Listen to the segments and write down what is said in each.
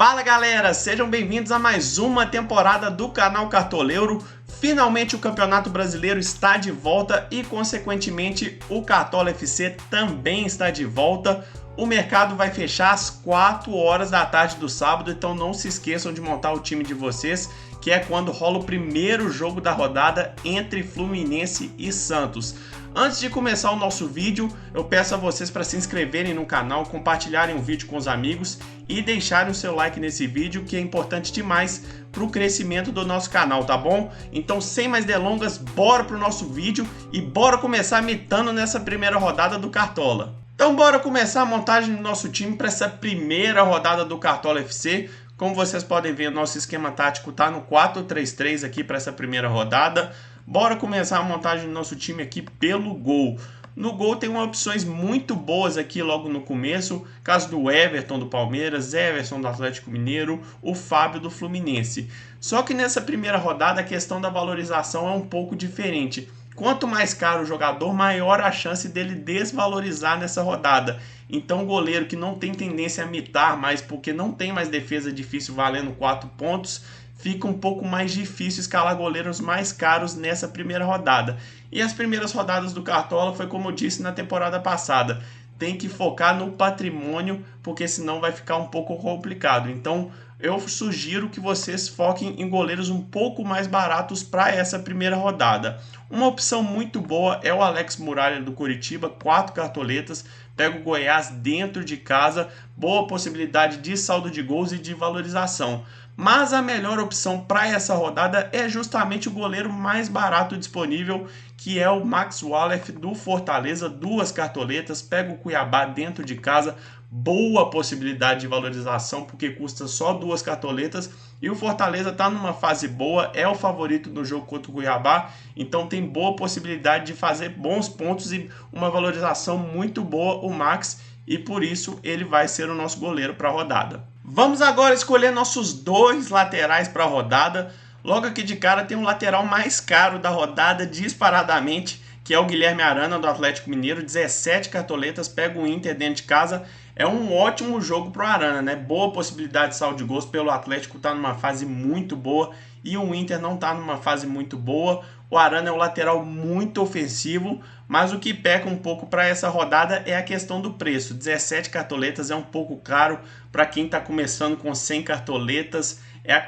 Fala galera, sejam bem-vindos a mais uma temporada do canal Cartoleiro. Finalmente o Campeonato Brasileiro está de volta e consequentemente o Cartola FC também está de volta. O mercado vai fechar às 4 horas da tarde do sábado, então não se esqueçam de montar o time de vocês, que é quando rola o primeiro jogo da rodada entre Fluminense e Santos. Antes de começar o nosso vídeo, eu peço a vocês para se inscreverem no canal, compartilharem o vídeo com os amigos e deixarem o seu like nesse vídeo, que é importante demais para o crescimento do nosso canal, tá bom? Então, sem mais delongas, bora pro nosso vídeo e bora começar mitando nessa primeira rodada do Cartola. Então, bora começar a montagem do nosso time para essa primeira rodada do Cartola FC. Como vocês podem ver, o nosso esquema tático está no 4-3-3 aqui para essa primeira rodada. Bora começar a montagem do nosso time aqui pelo gol. No gol tem opções muito boas aqui logo no começo. Caso do Everton do Palmeiras, Everson do Atlético Mineiro, o Fábio do Fluminense. Só que nessa primeira rodada a questão da valorização é um pouco diferente. Quanto mais caro o jogador, maior a chance dele desvalorizar nessa rodada. Então o goleiro que não tem tendência a mitar mais, porque não tem mais defesa difícil valendo 4 pontos, fica um pouco mais difícil escalar goleiros mais caros nessa primeira rodada. E as primeiras rodadas do Cartola foi como eu disse na temporada passada. Tem que focar no patrimônio, porque senão vai ficar um pouco complicado. Então eu sugiro que vocês foquem em goleiros um pouco mais baratos para essa primeira rodada. Uma opção muito boa é o Alex Muralha do Coritiba, 4 cartoletas, pega o Goiás dentro de casa, boa possibilidade de saldo de gols e de valorização. Mas a melhor opção para essa rodada é justamente o goleiro mais barato disponível, que é o Max Wallace do Fortaleza, 2 cartoletas, pega o Cuiabá dentro de casa, boa possibilidade de valorização porque custa só 2 cartoletas e o Fortaleza está numa fase boa, é o favorito no jogo contra o Cuiabá, então tem boa possibilidade de fazer bons pontos e uma valorização muito boa o Max, e por isso ele vai ser o nosso goleiro para a rodada. Vamos agora escolher nossos 2 laterais para a rodada. Logo aqui de cara tem um lateral mais caro da rodada disparadamente, que é o Guilherme Arana do Atlético Mineiro, 17 cartoletas, pega o Inter dentro de casa. É um ótimo jogo para o Arana, né? Boa possibilidade de saldo de gols, pelo Atlético tá numa fase muito boa e o Inter não tá numa fase muito boa. O Arana é um lateral muito ofensivo, mas o que peca um pouco para essa rodada é a questão do preço. 17 cartoletas é um pouco caro para quem está começando com 100 cartoletas.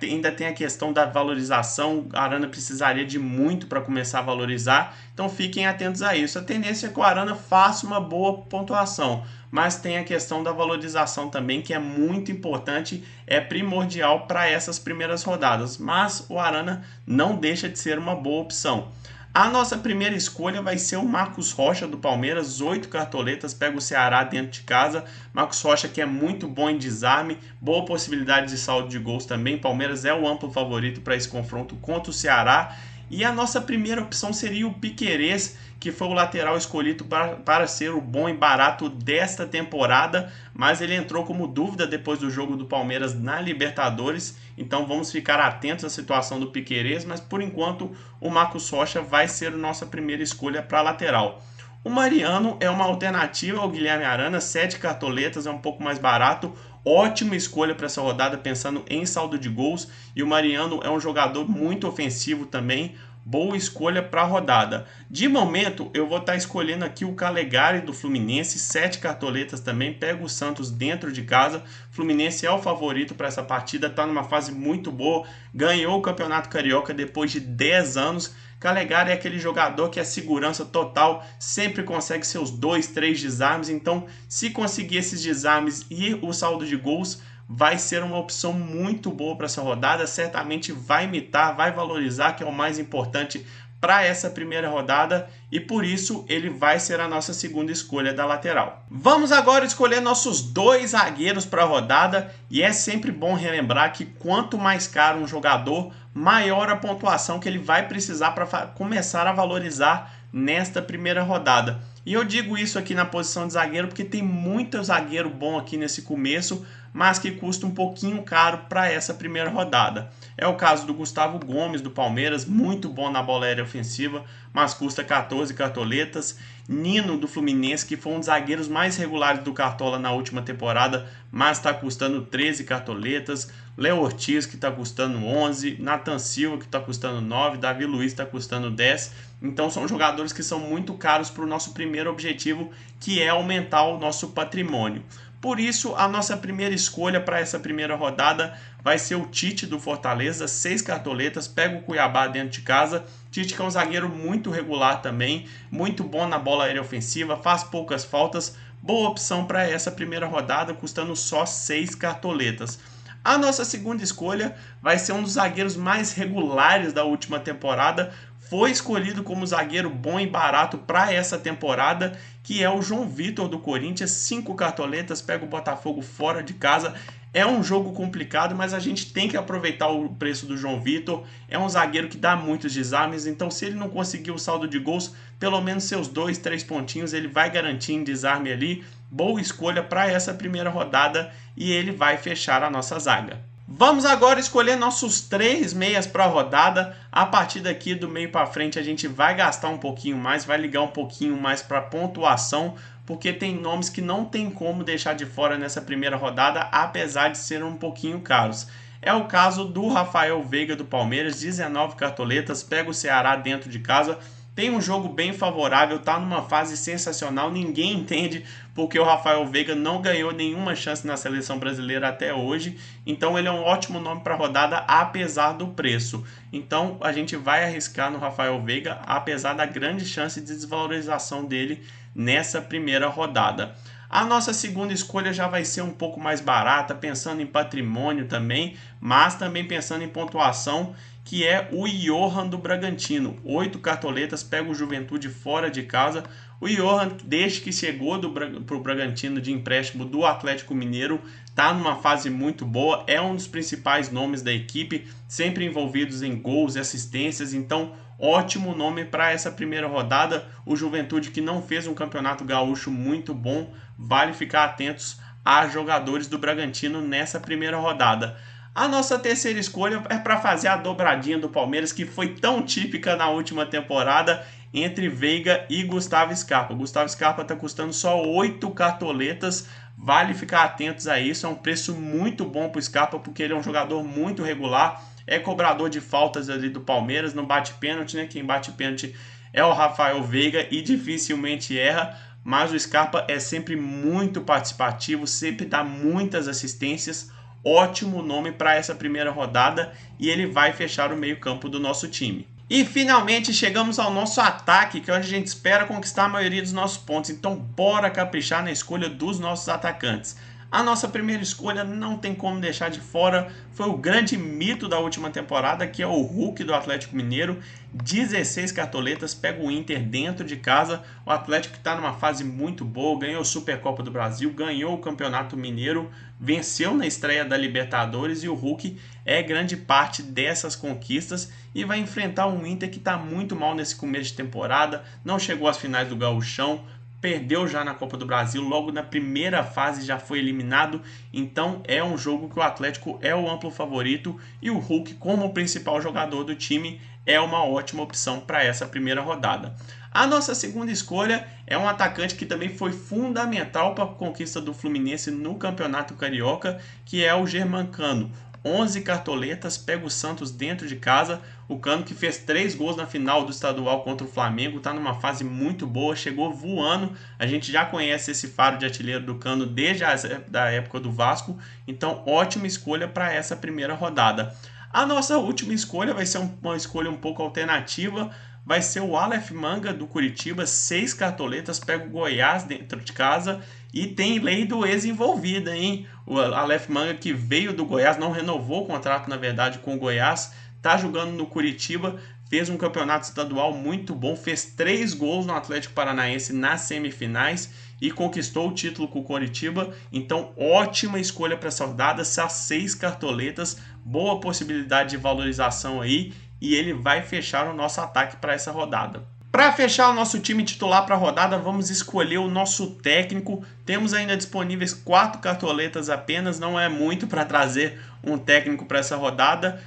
Ainda tem a questão da valorização, a Arana precisaria de muito para começar a valorizar, então fiquem atentos a isso. A tendência é que o Arana faça uma boa pontuação, mas tem a questão da valorização também, que é muito importante, é primordial para essas primeiras rodadas, mas o Arana não deixa de ser uma boa opção. A nossa primeira escolha vai ser o Marcos Rocha do Palmeiras, 8 cartoletas, pega o Ceará dentro de casa. Marcos Rocha que é muito bom em desarme, boa possibilidade de saldo de gols também. Palmeiras é o amplo favorito para esse confronto contra o Ceará. E a nossa primeira opção seria o Piquerez, que foi o lateral escolhido para ser o bom e barato desta temporada, mas ele entrou como dúvida depois do jogo do Palmeiras na Libertadores, então vamos ficar atentos à situação do Piquerez, mas por enquanto o Marcos Rocha vai ser a nossa primeira escolha para lateral. O Mariano é uma alternativa ao Guilherme Arana, 7 cartoletas, é um pouco mais barato, ótima escolha para essa rodada pensando em saldo de gols, e o Mariano é um jogador muito ofensivo também, boa escolha para a rodada. De momento eu vou estar escolhendo aqui o Calegari do Fluminense, 7 cartoletas também, pega o Santos dentro de casa. Fluminense é o favorito para essa partida, está numa fase muito boa, ganhou o Campeonato Carioca depois de 10 anos. Calegari é aquele jogador que é segurança total, sempre consegue seus 2, 3 desarmes, então se conseguir esses desarmes e o saldo de gols, vai ser uma opção muito boa para essa rodada, certamente vai imitar, vai valorizar, que é o mais importante para essa primeira rodada, e por isso ele vai ser a nossa segunda escolha da lateral. Vamos agora escolher nossos 2 zagueiros para a rodada, e é sempre bom relembrar que quanto mais caro um jogador, maior a pontuação que ele vai precisar para começar a valorizar nesta primeira rodada. E eu digo isso aqui na posição de zagueiro porque tem muito zagueiro bom aqui nesse começo, mas que custa um pouquinho caro para essa primeira rodada. É o caso do Gustavo Gomes, do Palmeiras, muito bom na bola aérea ofensiva, mas custa 14 cartoletas. Nino, do Fluminense, que foi um dos zagueiros mais regulares do Cartola na última temporada, mas está custando 13 cartoletas. Léo Ortiz, que está custando 11. Nathan Silva, que está custando 9. Davi Luiz está custando 10. Então são jogadores que são muito caros para o nosso primeiro objetivo, que é aumentar o nosso patrimônio. Por isso, a nossa primeira escolha para essa primeira rodada vai ser o Tite do Fortaleza, 6 cartoletas, pega o Cuiabá dentro de casa. Tite que é um zagueiro muito regular também, muito bom na bola aérea ofensiva, faz poucas faltas, boa opção para essa primeira rodada, custando só 6 cartoletas. A nossa segunda escolha vai ser um dos zagueiros mais regulares da última temporada, foi escolhido como zagueiro bom e barato para essa temporada, que é o João Vitor do Corinthians, 5 cartoletas, pega o Botafogo fora de casa. É um jogo complicado, mas a gente tem que aproveitar o preço do João Vitor. É um zagueiro que dá muitos desarmes, então se ele não conseguir o saldo de gols, pelo menos seus 2, 3 pontinhos ele vai garantir em desarme ali. Boa escolha para essa primeira rodada e ele vai fechar a nossa zaga. Vamos agora escolher nossos 3 meias para a rodada. A partir daqui do meio para frente a gente vai gastar um pouquinho mais, vai ligar um pouquinho mais para pontuação, porque tem nomes que não tem como deixar de fora nessa primeira rodada, apesar de serem um pouquinho caros. É o caso do Rafael Veiga do Palmeiras, 19 cartoletas, pega o Ceará dentro de casa. Tem um jogo bem favorável, tá numa fase sensacional, ninguém entende porque o Rafael Veiga não ganhou nenhuma chance na seleção brasileira até hoje, então ele é um ótimo nome para a rodada, apesar do preço. Então a gente vai arriscar no Rafael Veiga, apesar da grande chance de desvalorização dele nessa primeira rodada. A nossa segunda escolha já vai ser um pouco mais barata, pensando em patrimônio também, mas também pensando em pontuação, que é o Johan do Bragantino. 8 cartoletas, pega o Juventude fora de casa. O Johan, desde que chegou para o Bragantino de empréstimo do Atlético Mineiro, está numa fase muito boa, é um dos principais nomes da equipe, sempre envolvidos em gols e assistências, então ótimo nome para essa primeira rodada. O Juventude, que não fez um campeonato gaúcho muito bom, vale ficar atentos a jogadores do Bragantino nessa primeira rodada. A nossa terceira escolha é para fazer a dobradinha do Palmeiras, que foi tão típica na última temporada, entre Veiga e Gustavo Scarpa. Gustavo Scarpa está custando só 8 cartoletas, vale ficar atentos a isso, é um preço muito bom para o Scarpa, porque ele é um jogador muito regular, é cobrador de faltas ali do Palmeiras, não bate pênalti, né? Quem bate pênalti é o Rafael Veiga e dificilmente erra, mas o Scarpa é sempre muito participativo, sempre dá muitas assistências, ótimo nome para essa primeira rodada e ele vai fechar o meio-campo do nosso time. E finalmente chegamos ao nosso ataque, que é onde a gente espera conquistar a maioria dos nossos pontos. Então bora caprichar na escolha dos nossos atacantes. A nossa primeira escolha não tem como deixar de fora, foi o grande mito da última temporada, que é o Hulk do Atlético Mineiro, 16 cartoletas, pega o Inter dentro de casa, o Atlético que está numa fase muito boa, ganhou a Supercopa do Brasil, ganhou o Campeonato Mineiro, venceu na estreia da Libertadores e o Hulk é grande parte dessas conquistas e vai enfrentar um Inter que está muito mal nesse começo de temporada, não chegou às finais do Gauchão, perdeu já na Copa do Brasil, logo na primeira fase já foi eliminado, então é um jogo que o Atlético é o amplo favorito e o Hulk, como principal jogador do time, é uma ótima opção para essa primeira rodada. A nossa segunda escolha é um atacante que também foi fundamental para a conquista do Fluminense no Campeonato Carioca, que é o Germancano. 11 cartoletas, pega o Santos dentro de casa, o Cano que fez 3 gols na final do estadual contra o Flamengo, está numa fase muito boa, chegou voando, a gente já conhece esse faro de artilheiro do Cano desde a época do Vasco, então ótima escolha para essa primeira rodada. A nossa última escolha vai ser uma escolha um pouco alternativa, vai ser o Aleph Manga do Curitiba, 6 cartoletas, pega o Goiás dentro de casa e tem lei do ex envolvida, hein? O Aleph Manga, que veio do Goiás, não renovou o contrato, na verdade, com o Goiás, tá jogando no Curitiba, fez um campeonato estadual muito bom, fez 3 gols no Atlético Paranaense nas semifinais e conquistou o título com o Curitiba, então ótima escolha para essa rodada, 6 cartoletas, boa possibilidade de valorização aí, e ele vai fechar o nosso ataque para essa rodada. Para fechar o nosso time titular para a rodada, vamos escolher o nosso técnico. Temos ainda disponíveis 4 cartoletas apenas, não é muito para trazer um técnico para essa rodada.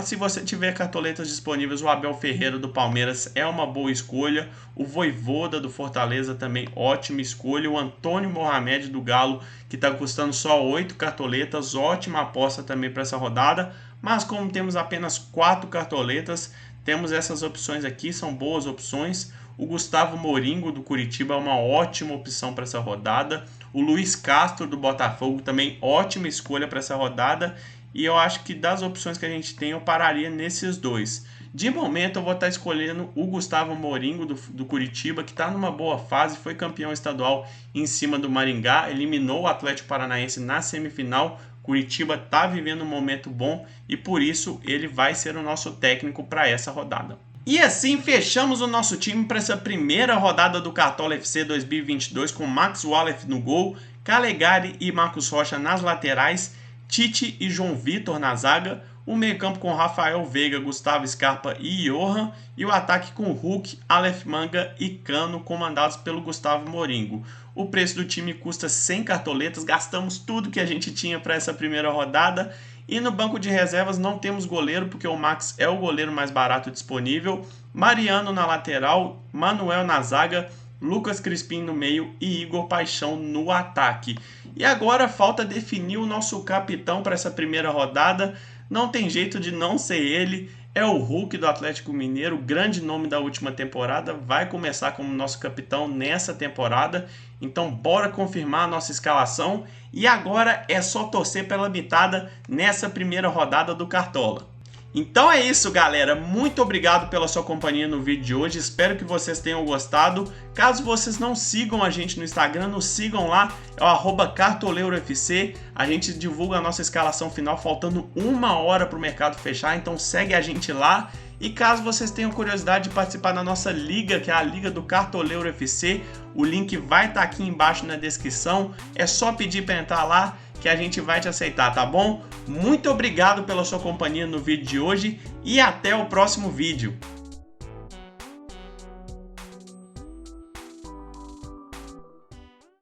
Se você tiver cartoletas disponíveis, o Abel Ferreira do Palmeiras é uma boa escolha. O Vojvoda do Fortaleza também, ótima escolha. O Antônio Mohamed do Galo, que está custando só 8 cartoletas, ótima aposta também para essa rodada. Mas como temos apenas 4 cartoletas, temos essas opções aqui, são boas opções. O Gustavo Moringo do Curitiba é uma ótima opção para essa rodada. O Luiz Castro do Botafogo também, ótima escolha para essa rodada. E eu acho que das opções que a gente tem, eu pararia nesses dois. De momento, eu vou estar escolhendo o Gustavo Moringo do Curitiba, que está numa boa fase, foi campeão estadual em cima do Maringá, eliminou o Atlético Paranaense na semifinal. Curitiba está vivendo um momento bom e por isso ele vai ser o nosso técnico para essa rodada. E assim fechamos o nosso time para essa primeira rodada do Cartola FC 2022 com Max Wallace no gol, Calegari e Marcos Rocha nas laterais, Tite e João Vitor na zaga, o meio-campo com Rafael Veiga, Gustavo Scarpa e Johan, e o ataque com Hulk, Aleph Manga e Cano, comandados pelo Gustavo Moringo. O preço do time custa 100 cartoletas, gastamos tudo que a gente tinha para essa primeira rodada, e no banco de reservas não temos goleiro, porque o Max é o goleiro mais barato disponível, Mariano na lateral, Manuel na zaga, Lucas Crispim no meio e Igor Paixão no ataque. E agora falta definir o nosso capitão para essa primeira rodada. Não tem jeito de não ser ele. É o Hulk do Atlético Mineiro, grande nome da última temporada. Vai começar como nosso capitão nessa temporada. Então bora confirmar a nossa escalação. E agora é só torcer pela mitada nessa primeira rodada do Cartola. Então é isso, galera. Muito obrigado pela sua companhia no vídeo de hoje. Espero que vocês tenham gostado. Caso vocês não sigam a gente no Instagram, nos sigam lá. É o @cartoleurofc. A gente divulga a nossa escalação final faltando 1 hora para o mercado fechar. Então segue a gente lá. E caso vocês tenham curiosidade de participar da nossa liga, que é a Liga do Cartoleiro FC, o link vai estar aqui embaixo na descrição. É só pedir para entrar lá que a gente vai te aceitar, tá bom? Muito obrigado pela sua companhia no vídeo de hoje e até o próximo vídeo.